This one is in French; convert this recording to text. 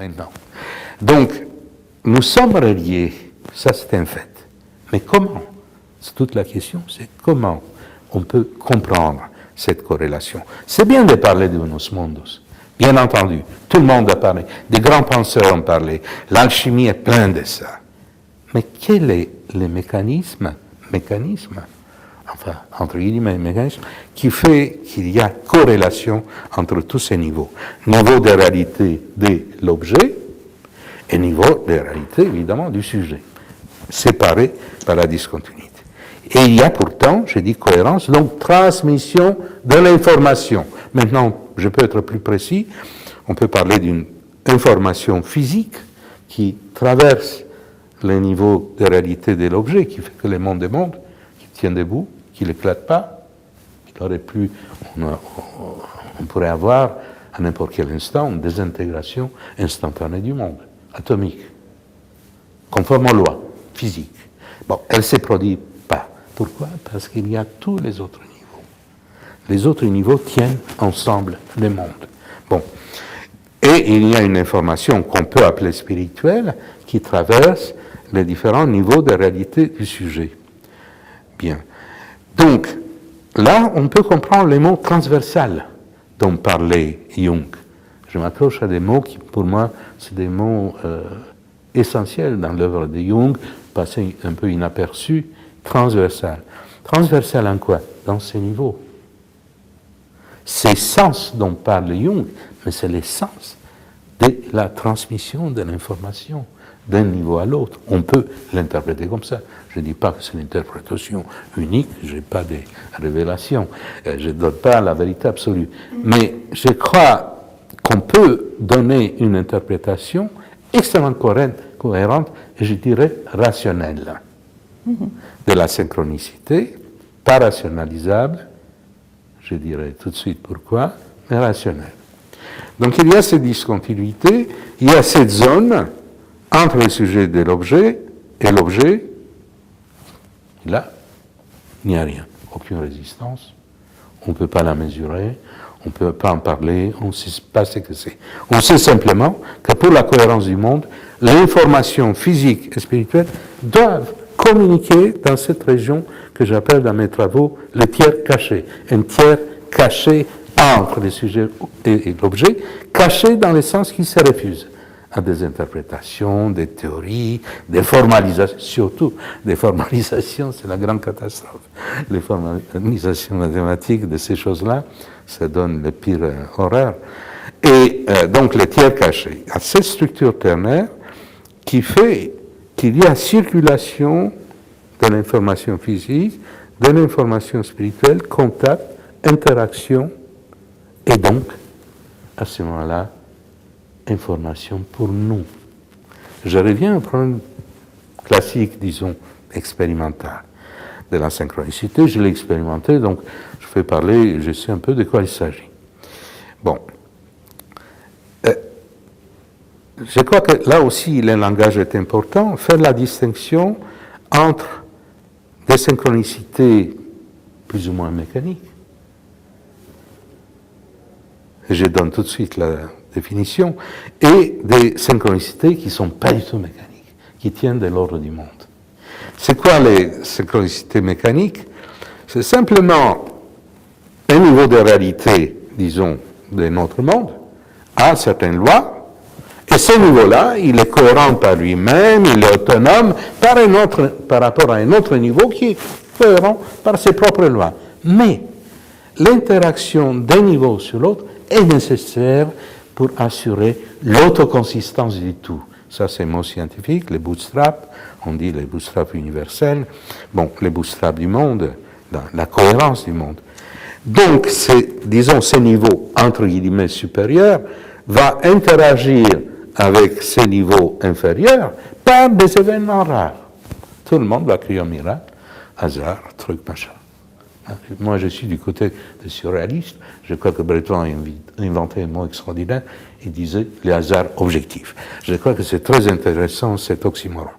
maintenant. Donc, nous sommes reliés, ça c'est un fait. Mais comment? C'est toute la question, c'est comment on peut comprendre cette corrélation. C'est bien de parler de unus mundus, bien entendu. Tout le monde a parlé, des grands penseurs ont parlé, l'alchimie est pleine de ça. Mais quel est le mécanisme, enfin, entre guillemets, mécanisme, qui fait qu'il y a corrélation entre tous ces niveaux? Niveau de réalité de l'objet et niveau de réalité, évidemment, du sujet, séparés par la discontinuité. Et il y a pourtant, j'ai dit cohérence, donc transmission de l'information. Maintenant, je peux être plus précis, on peut parler d'une information physique qui traverse le niveau de réalité de l'objet, qui fait que le monde est monde, qui tient debout, qui n'éclate pas. Il aurait pu, on pourrait avoir à n'importe quel instant une désintégration instantanée du monde, atomique, conforme aux lois physiques. Bon, elle ne se produit pas. Pourquoi? Parce qu'il y a tous les autres niveaux. Les autres niveaux tiennent ensemble le monde. Bon. Et il y a une information qu'on peut appeler spirituelle qui traverse les différents niveaux de réalité du sujet. Bien. Donc, là, on peut comprendre les mots transversales dont parlait Jung. Je m'accroche à des mots qui, pour moi, c'est des mots essentiels dans l'œuvre de Jung, passés un peu inaperçus, transversal. Transversal en quoi? Dans ces niveaux. Ces sens dont parle Jung, mais c'est les sens de la transmission de l'information d'un niveau à l'autre. On peut l'interpréter comme ça. Je ne dis pas que c'est une interprétation unique, je n'ai pas de révélations, je ne donne pas la vérité absolue. Mais je crois qu'on peut donner une interprétation extrêmement cohérente et je dirais rationnelle de la synchronicité, pas rationalisable, je dirais tout de suite pourquoi, mais rationnelle. Donc il y a cette discontinuité, il y a cette zone entre le sujet de l'objet et l'objet. Là, il n'y a rien, aucune résistance, on ne peut pas la mesurer, on ne peut pas en parler, on ne sait pas ce que c'est. On sait simplement que pour la cohérence du monde, l'information physique et spirituelle doivent communiquer dans cette région que j'appelle dans mes travaux le tiers caché. Un tiers caché entre le sujet et l'objet, caché dans le sens qui se refuse à des interprétations, des théories, des formalisations, surtout des formalisations, c'est la grande catastrophe. Les formalisations mathématiques de ces choses-là, ça donne le pire horreur. Et donc le tiers caché, à cette structure ternaire qui fait qu'il y a circulation de l'information physique, de l'information spirituelle, contact, interaction, et donc, à ce moment-là, information pour nous. Je reviens au problème classique, disons, expérimental de la synchronicité. Je l'ai expérimenté, donc je vais parler, je sais un peu de quoi il s'agit. Bon. Je crois que là aussi, le langage est important. Faire la distinction entre des synchronicités plus ou moins mécaniques. Je donne tout de suite la définition, et des synchronicités qui ne sont pas du tout mécaniques, qui tiennent de l'ordre du monde. C'est quoi les synchronicités mécaniques? C'est simplement un niveau de réalité, disons, de notre monde, à certaines lois, et ce niveau-là, il est cohérent par lui-même, il est autonome par rapport à un autre niveau qui est cohérent par ses propres lois. Mais l'interaction d'un niveau sur l'autre est nécessaire pour assurer l'autoconsistance du tout. Ça, c'est un mot scientifique, les bootstraps, on dit les bootstraps universels, bon, les bootstraps du monde, la cohérence du monde. Donc, disons, ce niveau, entre guillemets, supérieur, va interagir avec ces niveaux inférieurs par des événements rares. Tout le monde va crier un miracle, hasard, truc, machin. Moi, je suis du côté des surréalistes. Je crois que Breton a inventé un mot extraordinaire. Il disait le hasard objectif. Je crois que c'est très intéressant cet oxymoron.